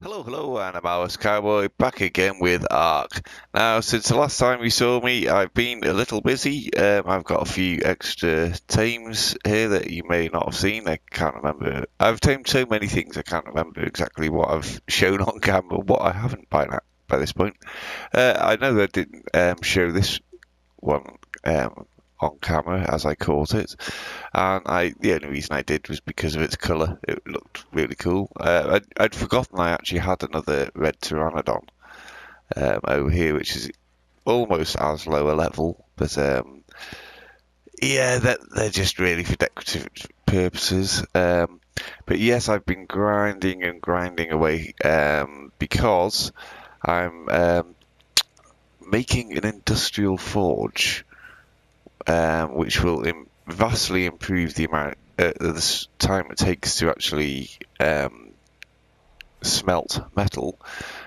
Hello, and I'm MildWestCowboy back again with Ark. Now, since the last time you saw me, I've been a little busy. I've got a few extra tames here that you may not have seen. I can't remember. I've tamed so many things, I can't remember exactly what I've shown on camera, what I haven't by this point. I know I didn't show this one on camera as I caught it, and the only reason I did was because of its colour. It looked really cool. I'd forgotten I actually had another red pteranodon over here, which is almost as low a level, but yeah, they're just really for decorative purposes. But yes, I've been grinding and grinding away because I'm making an industrial forge, which will vastly improve the amount the time it takes to actually smelt metal.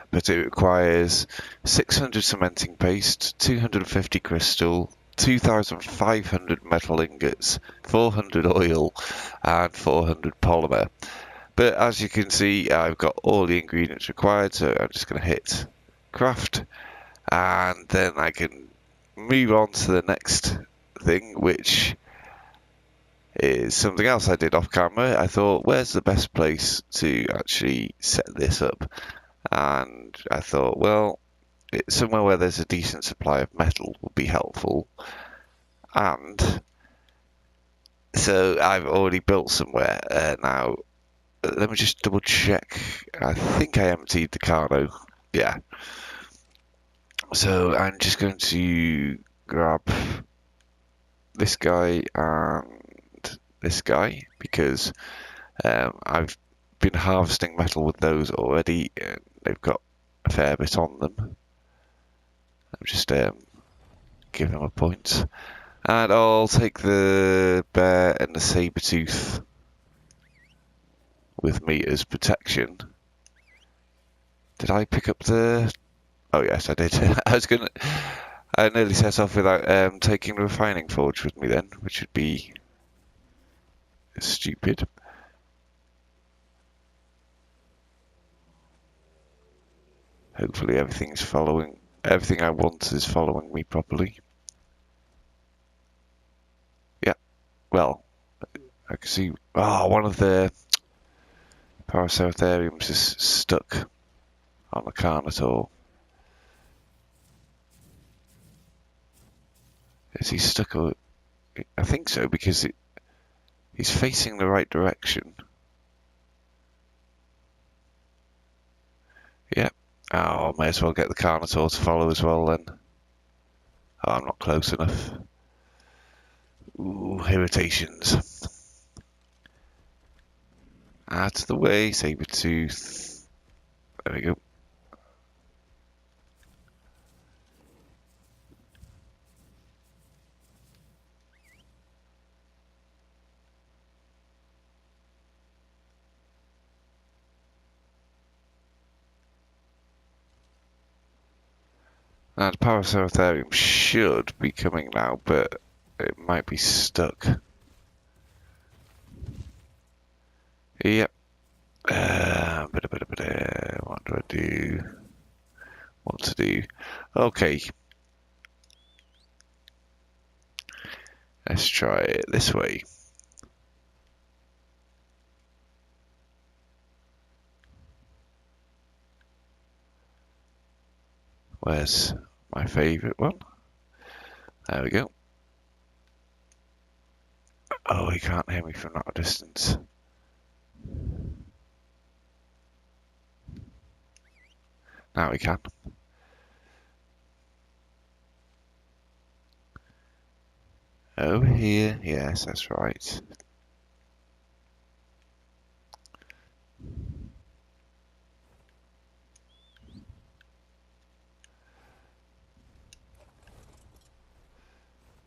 But it requires 600 cementing paste, 250 crystal, 2,500 metal ingots, 400 oil, and 400 polymer. But as you can see, I've got all the ingredients required, so I'm just going to hit craft, and then I can move on to the next thing, which is something else I did off camera. I thought, where's the best place to actually set this up? And I thought, well, somewhere where there's a decent supply of metal would be helpful. And so I've already built somewhere now. Let me just double check. I think I emptied the cargo. Yeah. So I'm just going to grab this guy and this guy because I've been harvesting metal with those already. And they've got a fair bit on them. I'm just give them a point. And I'll take the bear and the saber tooth with me as protection. Did I pick up the... Oh yes, I did. I nearly set off without taking the refining forge with me then, which would be stupid. Hopefully everything I want is following me properly. Yeah, well, I can see, one of the Paraceratheriums is stuck on the Carnotaur. Is he stuck? I think so, because he's facing the right direction. Yeah. Oh, may as well get the Carnotaur to follow as well then. Oh, I'm not close enough. Ooh, irritations. Out of the way, saber-tooth. There we go. Now, the Paraceratherium should be coming now, but it might be stuck. Yep. What do I do? What to do? Okay. Let's try it this way. Where's my favourite one? There we go. Oh, he can't hear me from that distance. Now he can. Over here, yes, that's right.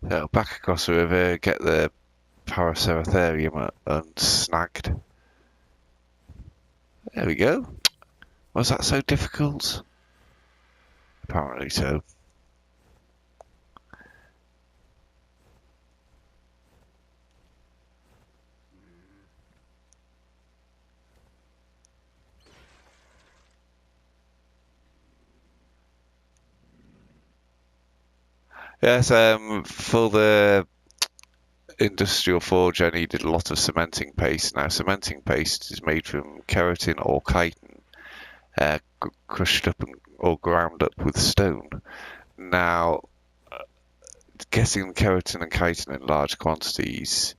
So back across the river, get the Paraceratherium unsnagged. There we go. Was that so difficult? Apparently so. Yes, for the industrial forge, I needed a lot of cementing paste. Now, cementing paste is made from keratin or chitin, crushed up or ground up with stone. Now, getting keratin and chitin in large quantities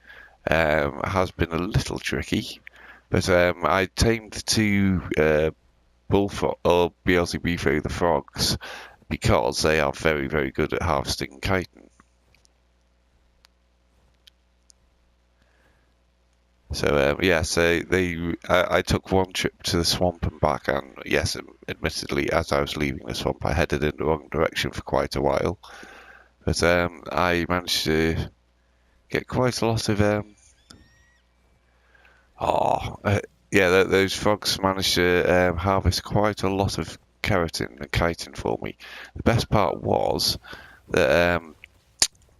has been a little tricky, but I tamed two bullfrog or Beelzebufo the frogs because they are very, very good at harvesting chitin. So yeah, I took one trip to the swamp and back, and yes, admittedly, as I was leaving the swamp, I headed in the wrong direction for quite a while. But I managed to get quite a lot of oh yeah, those frogs managed to harvest quite a lot of keratin and chitin for me. The best part was that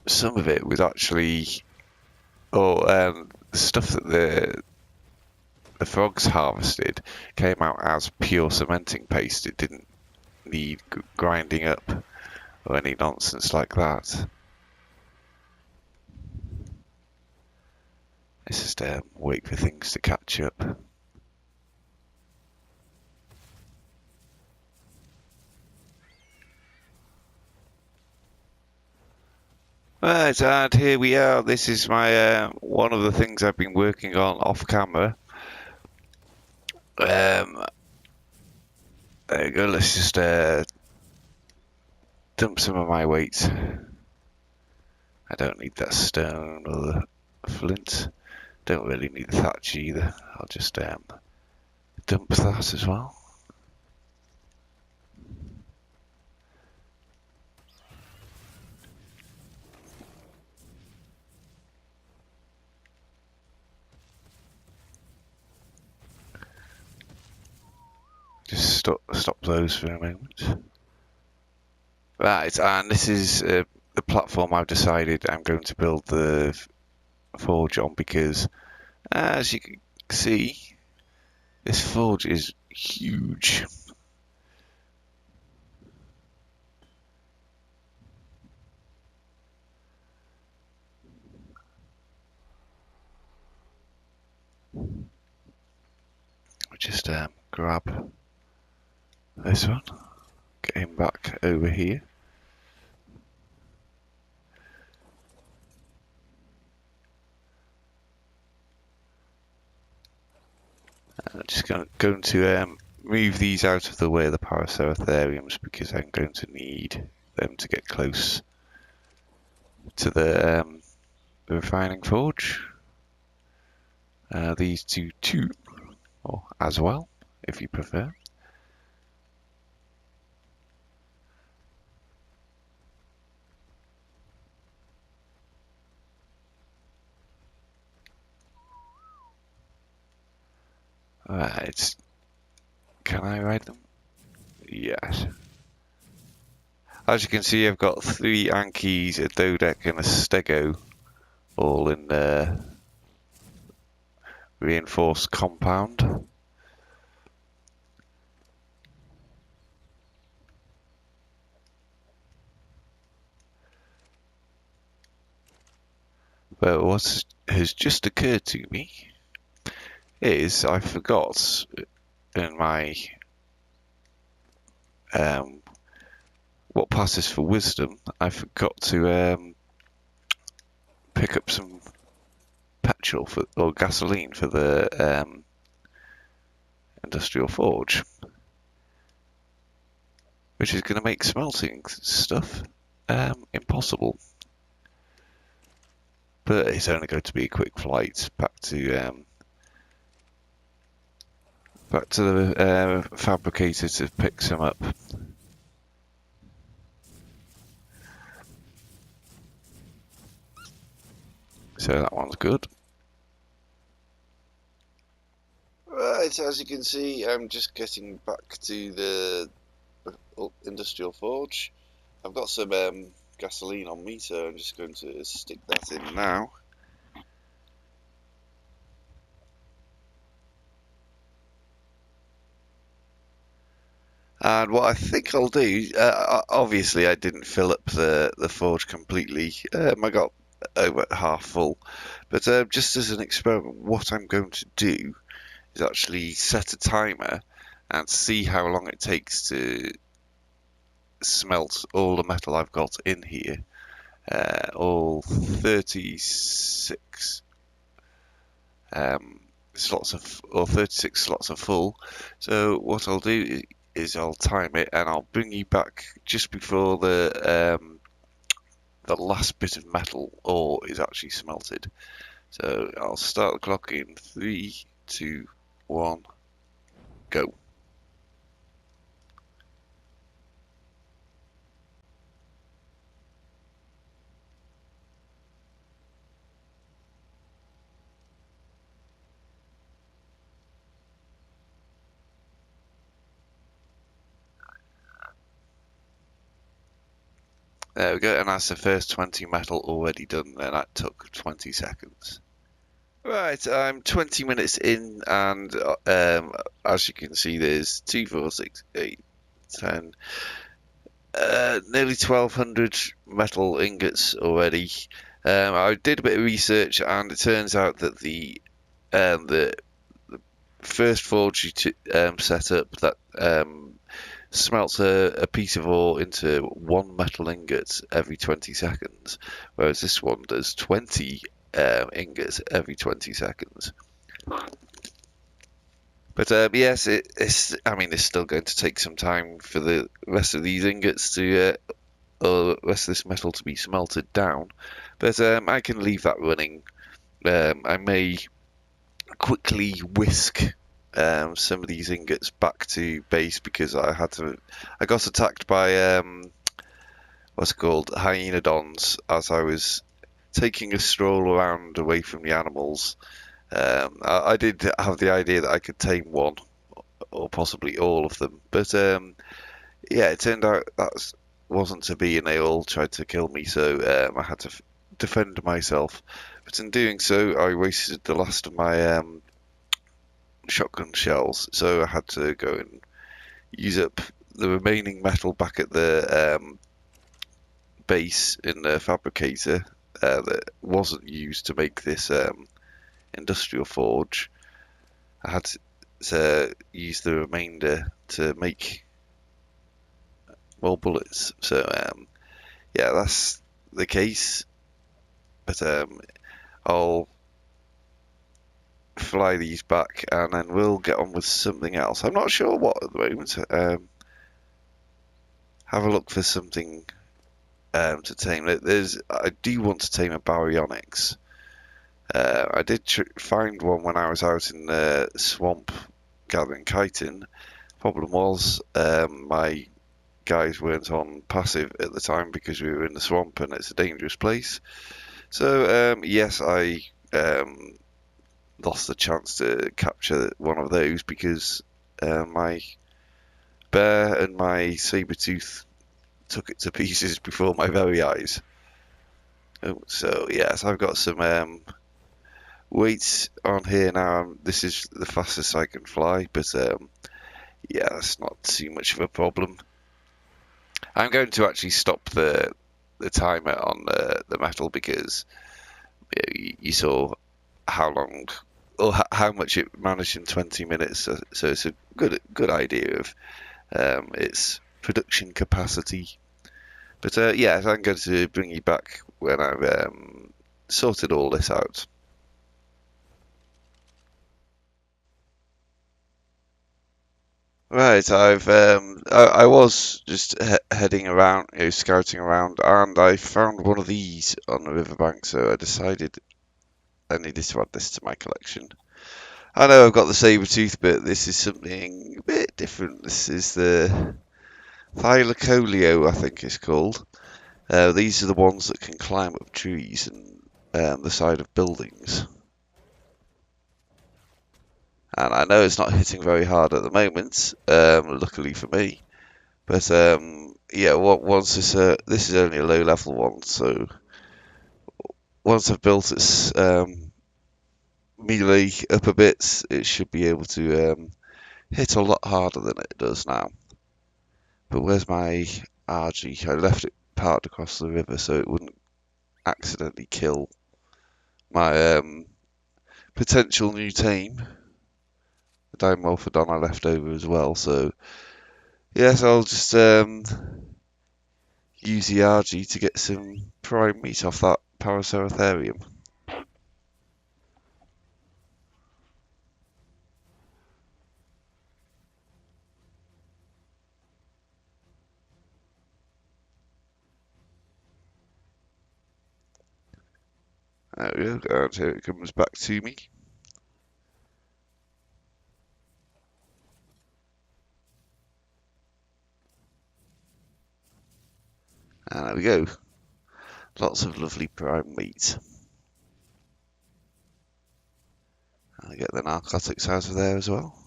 some of it was actually, or the stuff that the frogs harvested came out as pure cementing paste. It didn't need grinding up or any nonsense like that. It's just wait for things to catch up. Right, and here we are. This is my one of the things I've been working on off camera. There you go. Let's just dump some of my weight. I don't need that stone or the flint. Don't really need the thatch either. I'll just dump that as well. Just stop those for a moment. Right, and this is the platform I've decided I'm going to build the forge on because, as you can see, this forge is huge. I'll just grab this one, get him back over here. I'm just going to move these out of the way of the Paraceratheriums because I'm going to need them to get close to the refining forge. These two too, or as well, if you prefer. Right, can I ride them? Yes. As you can see, I've got 3 Ankies, a Dodec and a Stego, all in the reinforced compound. But what has just occurred to me is I forgot in my what passes for wisdom, I forgot to pick up some petrol or gasoline for the industrial forge, which is going to make smelting stuff impossible. But it's only going to be a quick flight back to the fabricator to pick some up. So that one's good. Right, as you can see, I'm just getting back to the industrial forge. I've got some gasoline on me, so I'm just going to stick that in now. And what I think I'll do, obviously I didn't fill up the forge completely. I got over half full, but just as an experiment, what I'm going to do is actually set a timer and see how long it takes to smelt all the metal I've got in here. All 36 slots of, or 36 slots are full. So what I'll do is I'll time it and I'll bring you back just before the last bit of metal ore is actually smelted. So I'll start the clock in 3, 2, 1, go. There we go, and that's the first 20 metal already done, and that took 20 seconds. Right, I'm 20 minutes in, and as you can see, there's 2, 4, 6, 8, 10, nearly 1,200 metal ingots already. I did a bit of research, and it turns out that the first forge you set up that smelts a piece of ore into one metal ingot every 20 seconds, whereas this one does 20 ingots every 20 seconds. But yes, I mean, it's still going to take some time for the rest of these ingots to, or the rest of this metal to be smelted down. But I can leave that running. I may quickly whisk some of these ingots back to base because I got attacked by what's it called, hyenodons as I was taking a stroll around away from the animals. I did have the idea that I could tame one or possibly all of them, but yeah, it turned out that wasn't to be, and they all tried to kill me, so I had to defend myself. But in doing so, I wasted the last of my shotgun shells, so I had to go and use up the remaining metal back at the base in the fabricator that wasn't used to make this industrial forge. I had to use the remainder to make more bullets. So yeah, that's the case. But I'll fly these back and then we'll get on with something else. I'm not sure what at the moment. Have a look for something to tame. I do want to tame a baryonyx. I did find one when I was out in the swamp gathering chitin. Problem was, my guys weren't on passive at the time because we were in the swamp and it's a dangerous place. So yes, I lost the chance to capture one of those because my bear and my saber-tooth took it to pieces before my very eyes. Oh, so yes, I've got some weights on here now. This is the fastest I can fly, but yeah, that's not too much of a problem. I'm going to actually stop the timer on the metal because you saw how long or how much it managed in 20 minutes. So it's a good idea of its production capacity. But yeah, I'm going to bring you back when I've sorted all this out. Right, I was just heading around, scouting around, and I found one of these on the riverbank, so I decided I needed to add this to my collection. I know I've got the saber tooth, but this is something a bit different. This is the Thylacoleo, I think it's called. These are the ones that can climb up trees and the side of buildings. And I know it's not hitting very hard at the moment, luckily for me. But yeah, once this is only a low level one, so once I've built its melee up a bit, it should be able to hit a lot harder than it does now. But where's my RG? I left it parked across the river so it wouldn't accidentally kill my potential new tame. The Dimorphodon I left over as well, so yes, I'll just use the RG to get some prime meat off that Paraceratherium. There we go, and here it comes back to me. And there we go. Lots of lovely prime meat. I'll get the narcotics out of there as well.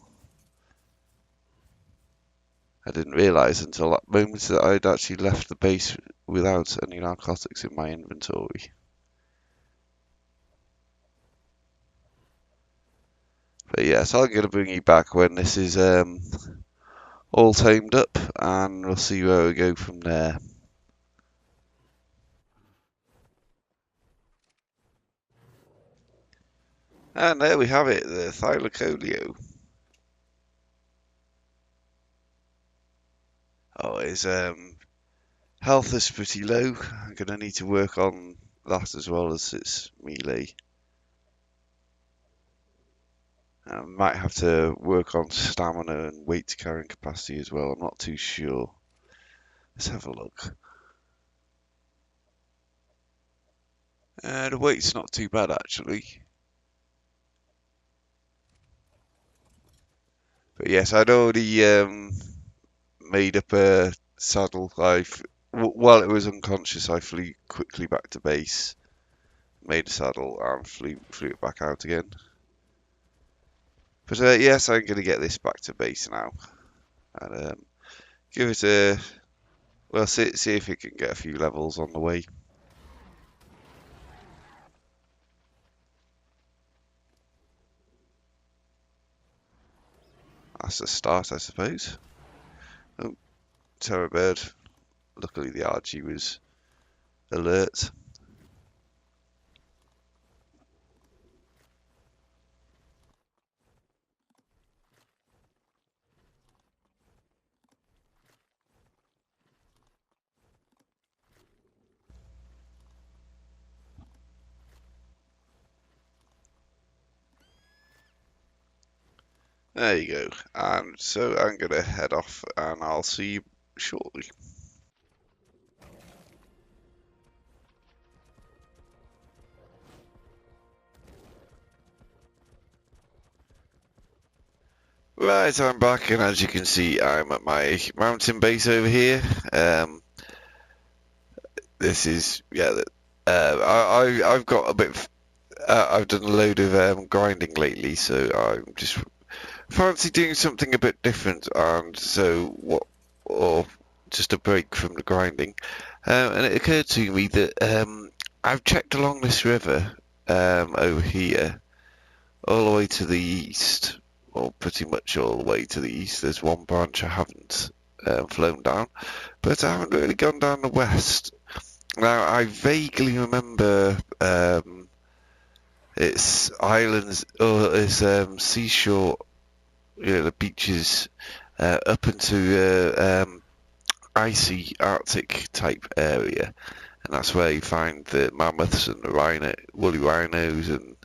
I didn't realise until that moment that I'd actually left the base without any narcotics in my inventory. But yeah, so I'm going to bring you back when this is all tamed up, and we'll see where we go from there. And there we have it, the Thylacoleo. Oh, his health is pretty low. I'm going to need to work on that as well as its melee. I might have to work on stamina and weight carrying capacity as well. I'm not too sure. Let's have a look. The weight's not too bad actually. But yes, I'd already made up a saddle. While it was unconscious, I flew quickly back to base, made a saddle, and flew it back out again. But yes, I'm going to get this back to base now, and give it a well. See if it can get a few levels on the way. That's a start, I suppose. Oh, Terror Bird. Luckily, the RG was alert. There you go. And so I'm going to head off, and I'll see you shortly. Right, I'm back, and as you can see, I'm at my mountain base over here. This is I've got a bit. I've done a load of grinding lately, so I'm just fancy doing something a bit different, and so or just a break from the grinding. And it occurred to me that I've checked along this river over here, all the way to the east, or pretty much all the way to the east. There's one branch I haven't flown down, but I haven't really gone down the west. Now, I vaguely remember it's islands, or it's seashore, the beaches up into icy Arctic type area, and that's where you find the mammoths and the woolly rhinos and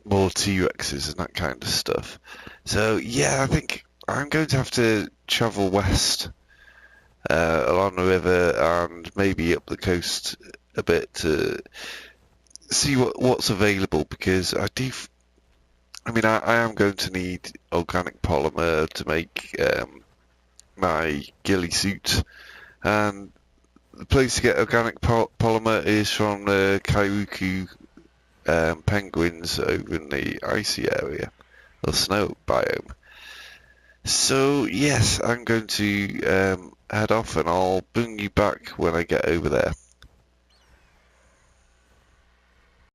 more T-Rexes and that kind of stuff. So yeah, I think I'm going to have to travel west along the river and maybe up the coast a bit to see what's available, because I am going to need organic polymer to make my ghillie suit, and the place to get organic polymer is from the Kairuku penguins over in the icy area, or snow biome. So yes, I'm going to head off, and I'll bring you back when I get over there.